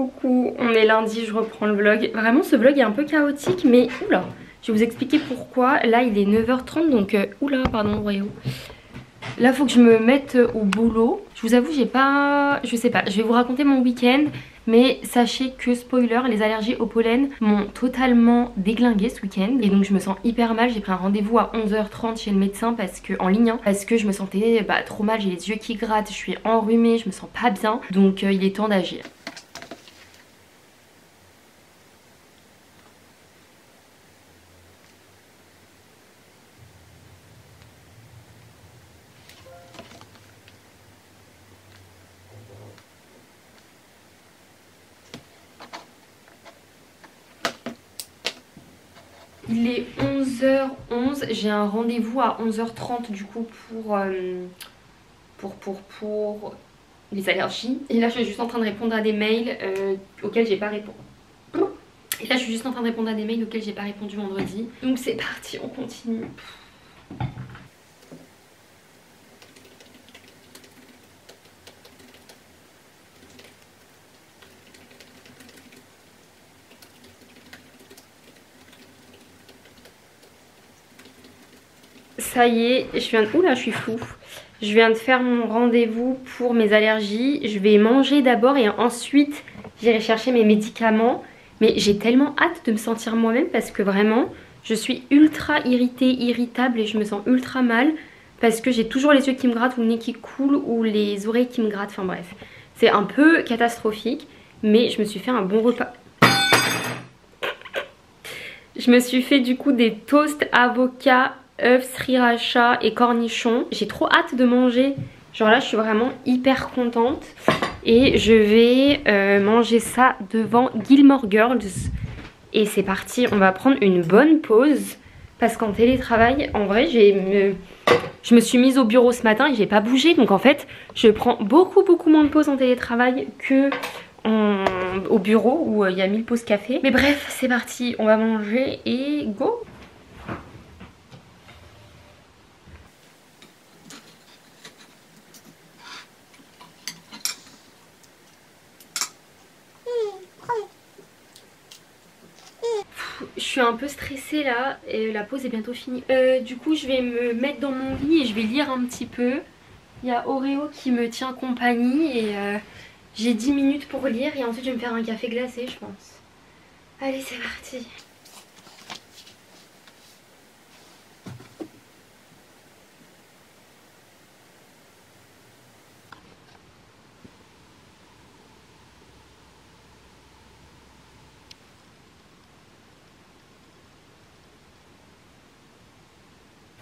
Coucou, on est lundi, je reprends le vlog. Vraiment ce vlog est un peu chaotique mais oula, je vais vous expliquer pourquoi. Là il est 9h30 donc oula pardon Oreo. Là faut que je me mette au boulot. Je vous avoue j'ai pas, je sais pas, je vais vous raconter mon week-end. Mais sachez que spoiler, les allergies au pollen m'ont totalement déglingué ce week-end. Et donc je me sens hyper mal, j'ai pris un rendez-vous à 11h30 chez le médecin en ligne parce que je me sentais trop mal, j'ai les yeux qui grattent, je suis enrhumée, je me sens pas bien. Donc il est temps d'agir. Il est 11h11, j'ai un rendez-vous à 11h30 du coup pour les allergies. Et là je suis juste en train de répondre à des mails auxquels j'ai pas répondu. Et là je suis juste en train de répondre à des mails auxquels j'ai pas répondu vendredi. Donc c'est parti, on continue. Ça y est, oula, je suis floue. Je viens de faire mon rendez-vous pour mes allergies. Je vais manger d'abord et ensuite j'irai chercher mes médicaments. Mais j'ai tellement hâte de me sentir moi-même parce que vraiment, je suis ultra irritée, irritable et je me sens ultra mal. Parce que j'ai toujours les yeux qui me grattent ou le nez qui coule ou les oreilles qui me grattent. Enfin bref, c'est un peu catastrophique. Mais je me suis fait un bon repas. Je me suis fait du coup des toasts avocats, œufs, sriracha et cornichons. J'ai trop hâte de manger. Genre là je suis vraiment hyper contente. Et je vais manger ça devant Gilmore Girls. Et c'est parti, on va prendre une bonne pause. Parce qu'en télétravail, en vrai je me suis mise au bureau ce matin et j'ai pas bougé. Donc en fait je prends beaucoup moins de pauses en télétravail que au bureau où il y a 1000 pauses café. Mais bref, c'est parti, on va manger et go. Je suis un peu stressée là et la pause est bientôt finie. Du coup je vais me mettre dans mon lit et je vais lire un petit peu. Il y a Oreo qui me tient compagnie et j'ai 10 minutes pour lire et ensuite je vais me faire un café glacé je pense. Allez c'est parti.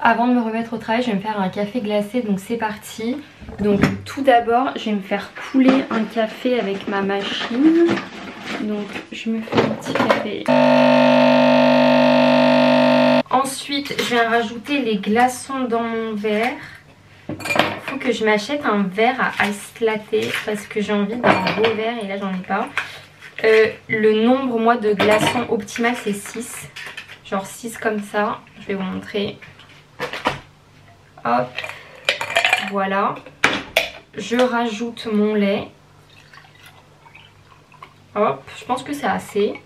Avant de me remettre au travail, je vais me faire un café glacé, donc c'est parti. Donc tout d'abord, je vais me faire couler un café avec ma machine. Donc je me fais un petit café. Ensuite, je viens rajouter les glaçons dans mon verre. Il faut que je m'achète un verre à ice latte parce que j'ai envie d'un beau verre et là j'en ai pas. Le nombre moi de glaçons optimal c'est 6. Genre 6 comme ça, je vais vous montrer. Hop, voilà. Je rajoute mon lait. Hop, je pense que c'est assez.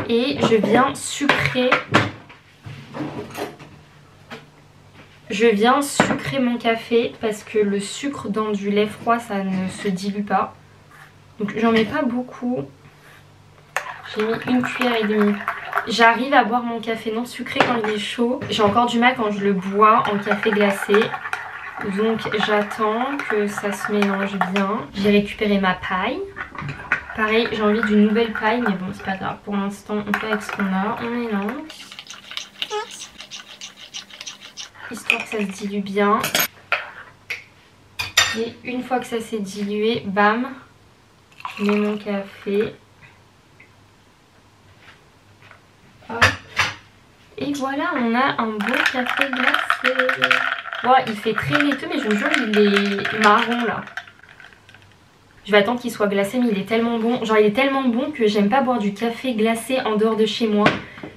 Et je viens sucrer. Je viens sucrer mon café parce que le sucre dans du lait froid ça ne se dilue pas. Donc j'en mets pas beaucoup. J'ai mis 1,5 cuillère. J'arrive à boire mon café non sucré quand il est chaud. J'ai encore du mal quand je le bois en café glacé. Donc j'attends que ça se mélange bien. J'ai récupéré ma paille. Pareil, j'ai envie d'une nouvelle paille, mais bon c'est pas grave. Pour l'instant on fait avec ce qu'on a. On mélange. Histoire que ça se dilue bien. Et une fois que ça s'est dilué, bam, je mets mon café. Hop. Et voilà, on a un beau café glacé. Bon, il fait très laiteux, mais je vous jure, il est marron là. Je vais attendre qu'il soit glacé, mais il est tellement bon. Genre, il est tellement bon que j'aime pas boire du café glacé en dehors de chez moi.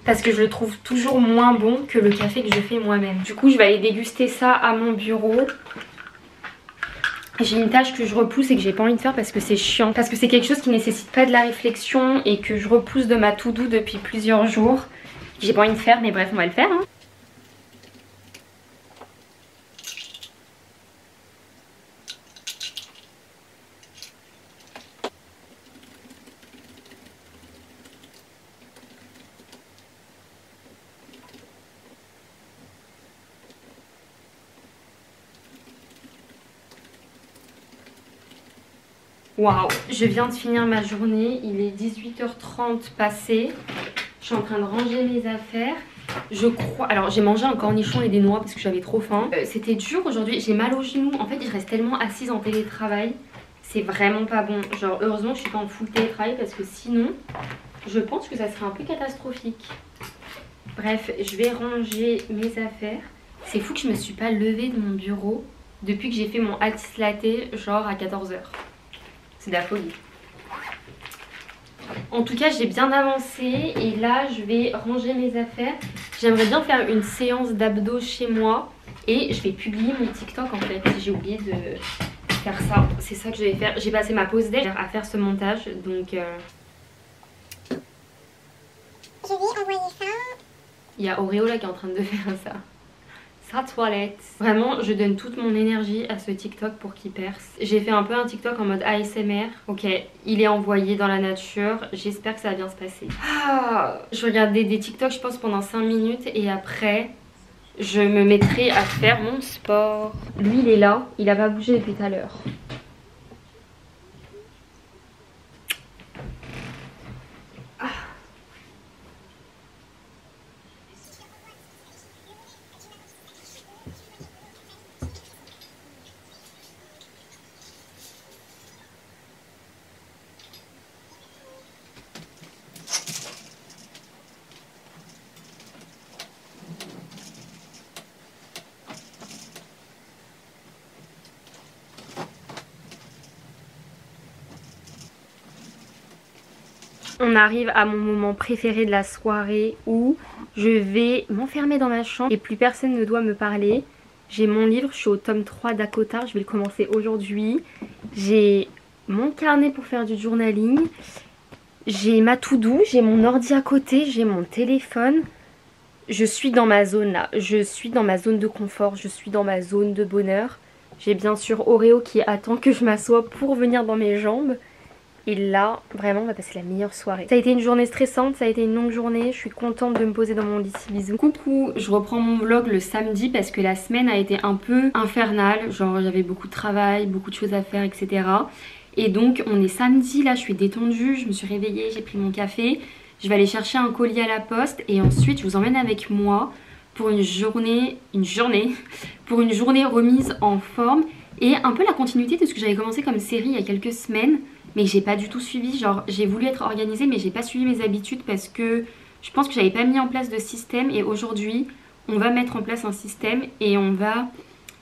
Parce que je le trouve toujours moins bon que le café que je fais moi-même. Du coup, je vais aller déguster ça à mon bureau. J'ai une tâche que je repousse et que j'ai pas envie de faire parce que c'est chiant. Parce que c'est quelque chose qui nécessite pas de la réflexion et que je repousse de ma to-do depuis plusieurs jours. J'ai pas envie de faire, mais bref, on va le faire. Hein. Waouh, je viens de finir ma journée, il est 18h30 passé. Je suis en train de ranger mes affaires. Je crois... Alors j'ai mangé un cornichon et des noix parce que j'avais trop faim. C'était dur aujourd'hui, j'ai mal aux genoux. En fait je reste tellement assise en télétravail. C'est vraiment pas bon. Genre heureusement que je suis pas en full télétravail parce que sinon je pense que ça serait un peu catastrophique. Bref, je vais ranger mes affaires. C'est fou que je me suis pas levée de mon bureau depuis que j'ai fait mon Altis Latte genre à 14h. C'est de la folie. En tout cas, j'ai bien avancé et là, je vais ranger mes affaires. J'aimerais bien faire une séance d'abdos chez moi et je vais publier mon TikTok en fait. J'ai oublié de faire ça. C'est ça que je vais faire. J'ai passé ma pause déj à faire ce montage, donc... Je vais envoyer ça. Il y a Oreo là qui est en train de faire ça. Sa toilette. Vraiment, je donne toute mon énergie à ce TikTok pour qu'il perce. J'ai fait un peu un TikTok en mode ASMR. Ok, il est envoyé dans la nature. J'espère que ça va bien se passer. Je regardais des TikTok, je pense, pendant 5 minutes. Et après, je me mettrai à faire mon sport. Lui, il est là. Il a pas bougé depuis tout à l'heure. On arrive à mon moment préféré de la soirée où je vais m'enfermer dans ma chambre et plus personne ne doit me parler. J'ai mon livre, je suis au tome 3 d'Akota, je vais le commencer aujourd'hui. J'ai mon carnet pour faire du journaling. J'ai ma to-do, j'ai mon ordi à côté, j'ai mon téléphone. Je suis dans ma zone là, je suis dans ma zone de confort, je suis dans ma zone de bonheur. J'ai bien sûr Oreo qui attend que je m'assoie pour venir dans mes jambes. Et là, vraiment, on va passer la meilleure soirée. Ça a été une journée stressante, ça a été une longue journée. Je suis contente de me poser dans mon lit. Bisous. Coucou, je reprends mon vlog le samedi parce que la semaine a été un peu infernale. Genre, j'avais beaucoup de travail, beaucoup de choses à faire, etc. Et donc, on est samedi, là, je suis détendue. Je me suis réveillée, j'ai pris mon café. Je vais aller chercher un colis à la poste. Et ensuite, je vous emmène avec moi pour une journée remise en forme. Et un peu la continuité de ce que j'avais commencé comme série il y a quelques semaines. Mais j'ai pas du tout suivi, genre j'ai voulu être organisée mais j'ai pas suivi mes habitudes parce que je pense que j'avais pas mis en place de système et aujourd'hui on va mettre en place un système et on va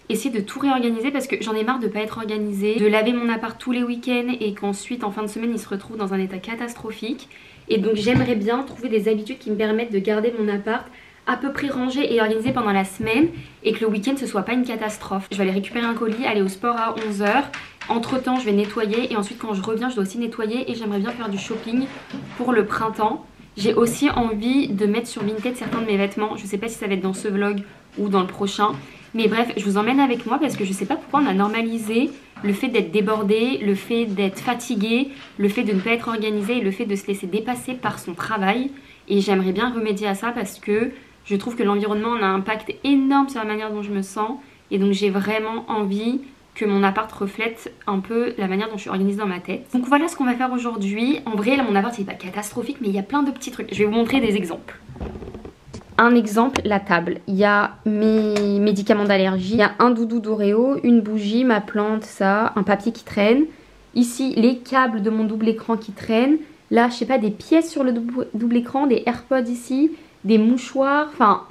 essayer de tout réorganiser parce que j'en ai marre de pas être organisée, de laver mon appart tous les week-ends et qu'ensuite en fin de semaine il se retrouve dans un état catastrophique. Et donc j'aimerais bien trouver des habitudes qui me permettent de garder mon appart à peu près rangé et organisé pendant la semaine et que le week-end ce soit pas une catastrophe. Je vais aller récupérer un colis, aller au sport à 11 h. Entre temps je vais nettoyer et ensuite quand je reviens je dois aussi nettoyer et j'aimerais bien faire du shopping pour le printemps. J'ai aussi envie de mettre sur Vinted certains de mes vêtements. Je sais pas si ça va être dans ce vlog ou dans le prochain. Mais bref, je vous emmène avec moi parce que je sais pas pourquoi on a normalisé le fait d'être débordé, le fait d'être fatigué, le fait de ne pas être organisé et le fait de se laisser dépasser par son travail. Et j'aimerais bien remédier à ça parce que je trouve que l'environnement a un impact énorme sur la manière dont je me sens. Et donc j'ai vraiment envie que mon appart reflète un peu la manière dont je suis organisée dans ma tête. Donc voilà ce qu'on va faire aujourd'hui. En vrai là mon appart il est pas catastrophique mais il y a plein de petits trucs. Je vais vous montrer des exemples. Un exemple, la table. Il y a mes médicaments d'allergie, il y a un doudou d'Oreo, une bougie, ma plante, ça, un papier qui traîne. Ici les câbles de mon double écran qui traînent. Là je sais pas, des pièces sur le double écran, des AirPods ici, des mouchoirs, enfin...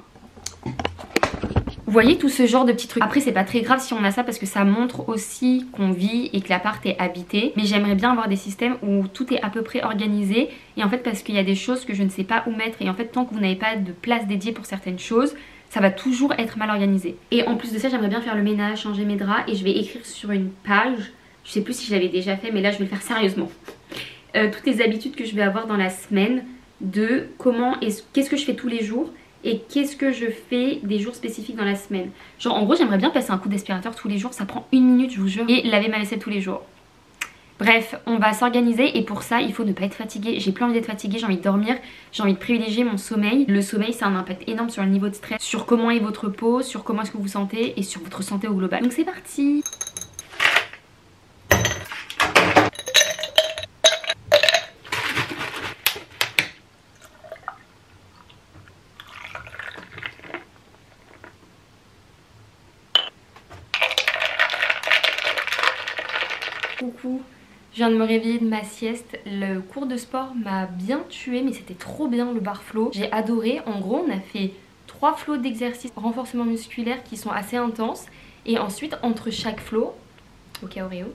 Vous voyez tout ce genre de petits trucs. Après c'est pas très grave si on a ça parce que ça montre aussi qu'on vit et que l'appart est habité. Mais j'aimerais bien avoir des systèmes où tout est à peu près organisé. Et en fait parce qu'il y a des choses que je ne sais pas où mettre. Et en fait tant que vous n'avez pas de place dédiée pour certaines choses, ça va toujours être mal organisé. Et en plus de ça, j'aimerais bien faire le ménage, changer mes draps et je vais écrire sur une page, je sais plus si je l'avais déjà fait mais là je vais le faire sérieusement, toutes les habitudes que je vais avoir dans la semaine, de qu'est-ce que je fais tous les jours et qu'est-ce que je fais des jours spécifiques dans la semaine. Genre en gros j'aimerais bien passer un coup d'aspirateur tous les jours, ça prend 1 minute je vous jure, et laver ma vaisselle tous les jours. Bref, on va s'organiser et pour ça il faut ne pas être fatigué. J'ai plus envie d'être fatiguée, j'ai envie de dormir, j'ai envie de privilégier mon sommeil. Le sommeil ça a un impact énorme sur le niveau de stress, sur comment est votre peau, sur comment est-ce que vous vous sentez et sur votre santé au global. Donc c'est parti. Coucou. Je viens de me réveiller de ma sieste, le cours de sport m'a bien tué mais c'était trop bien le bar flow, j'ai adoré. En gros on a fait 3 flows d'exercices renforcement musculaire qui sont assez intenses et ensuite entre chaque flow, ok Oreo,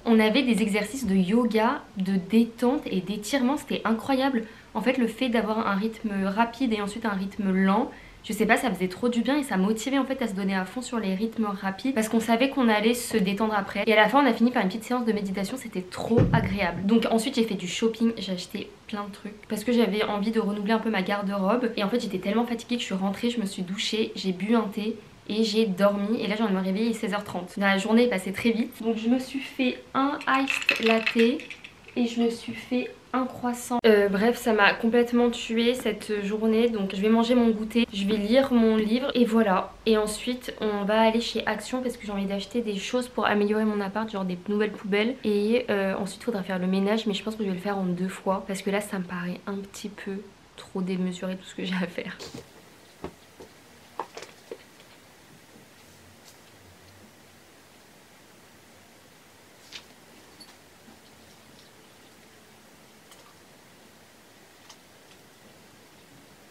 on avait des exercices de yoga, de détente et d'étirement, c'était incroyable. En fait le fait d'avoir un rythme rapide et ensuite un rythme lent, je sais pas, ça faisait trop du bien et ça motivait en fait à se donner à fond sur les rythmes rapides parce qu'on savait qu'on allait se détendre après. Et à la fin on a fini par une petite séance de méditation, c'était trop agréable. Donc ensuite j'ai fait du shopping, j'ai acheté plein de trucs parce que j'avais envie de renouveler un peu ma garde-robe. Et en fait j'étais tellement fatiguée que je suis rentrée, je me suis douchée, j'ai bu un thé et j'ai dormi. Et là je viens de me réveiller, il est 16h30. La journée est passée très vite. Donc je me suis fait un iced latte et je me suis fait un croissant. Bref, ça m'a complètement tué cette journée. Donc je vais manger mon goûter, je vais lire mon livre et voilà. Et ensuite on va aller chez Action parce que j'ai envie d'acheter des choses pour améliorer mon appart, genre des nouvelles poubelles. Et ensuite il faudra faire le ménage, mais je pense que je vais le faire en 2 fois parce que là ça me paraît un petit peu trop démesuré tout ce que j'ai à faire.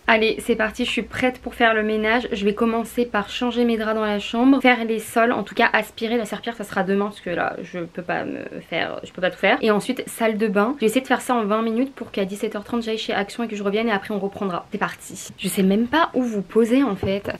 Allez, c'est parti, je suis prête pour faire le ménage. Je vais commencer par changer mes draps dans la chambre, faire les sols, en tout cas aspirer. La serpillère ça sera demain parce que là je peux pas tout faire. Et ensuite salle de bain. Je vais essayer de faire ça en 20 minutes pour qu'à 17h30 j'aille chez Action et que je revienne et après on reprendra. C'est parti. Je sais même pas où vous poser en fait.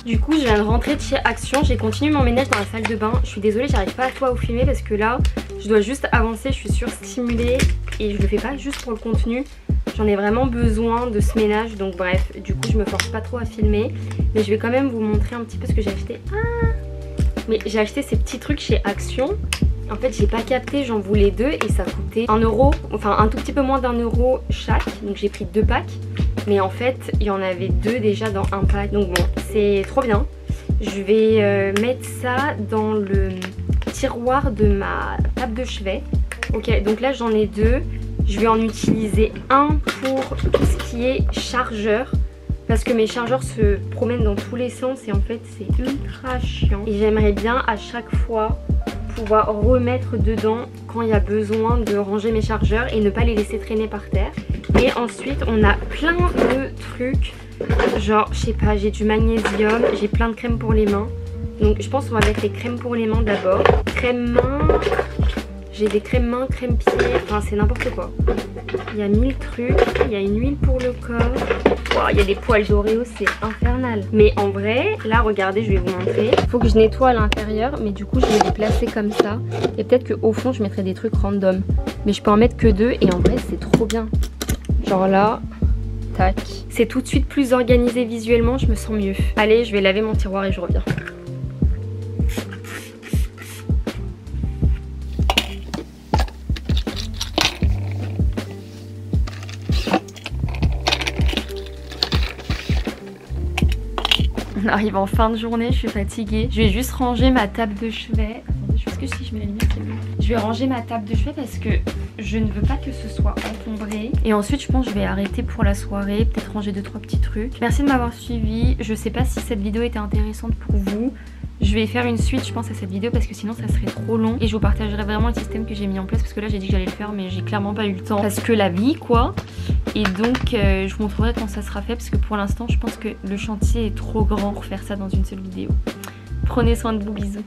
Du coup je viens de rentrer de chez Action, j'ai continué mon ménage dans la salle de bain. Je suis désolée, j'arrive pas à tout à vous filmer parce que là je dois juste avancer, je suis surstimulée et je le fais pas juste pour le contenu. J'en ai vraiment besoin de ce ménage, donc bref, du coup je me force pas trop à filmer. Mais je vais quand même vous montrer un petit peu ce que j'ai acheté. Mais j'ai acheté ces petits trucs chez Action. En fait j'ai pas capté, j'en voulais 2 et ça coûtait 1 €, enfin un tout petit peu moins d'1 € chaque. Donc j'ai pris 2 packs. Mais en fait il y en avait 2 déjà dans un pack. Donc bon, c'est trop bien. Je vais mettre ça dans le tiroir de ma table de chevet. Ok, donc là j'en ai 2. Je vais en utiliser un pour tout ce qui est chargeur. Parce que mes chargeurs se promènent dans tous les sens et en fait c'est ultra chiant. Et j'aimerais bien à chaque fois pouvoir remettre dedans quand il y a besoin de ranger mes chargeurs et ne pas les laisser traîner par terre. Et ensuite on a plein de trucs, genre je sais pas, j'ai du magnésium, j'ai plein de crèmes pour les mains. Donc je pense qu'on va mettre les crèmes pour les mains d'abord. Crème main, j'ai des crèmes main, crème pied, enfin c'est n'importe quoi. Il y a 1000 trucs, il y a une huile pour le corps. Wow, il y a des poils d'Oreo, c'est infernal. Mais en vrai, là regardez, je vais vous montrer. Il faut que je nettoie à l'intérieur, mais du coup je vais les placer comme ça. Et peut-être qu'au fond je mettrai des trucs random. Mais je peux en mettre que 2 et en vrai c'est trop bien. Genre là, tac. C'est tout de suite plus organisé visuellement, je me sens mieux. Allez, je vais laver mon tiroir et je reviens. On arrive en fin de journée, je suis fatiguée. Je vais juste ranger ma table de chevet. Attendez, je pense que si je mets la lumière, c'est mieux. Je vais ranger ma table de chevet parce que je ne veux pas que ce soit encombré. Et ensuite, je pense que je vais arrêter pour la soirée. Peut-être ranger 2-3 petits trucs. Merci de m'avoir suivi. Je sais pas si cette vidéo était intéressante pour vous. Je vais faire une suite je pense à cette vidéo parce que sinon ça serait trop long. Et je vous partagerai vraiment le système que j'ai mis en place. Parce que là j'ai dit que j'allais le faire mais j'ai clairement pas eu le temps. Parce que la vie quoi. Et donc je vous montrerai quand ça sera fait. Parce que pour l'instant je pense que le chantier est trop grand pour faire ça dans une seule vidéo. Prenez soin de vous, bisous.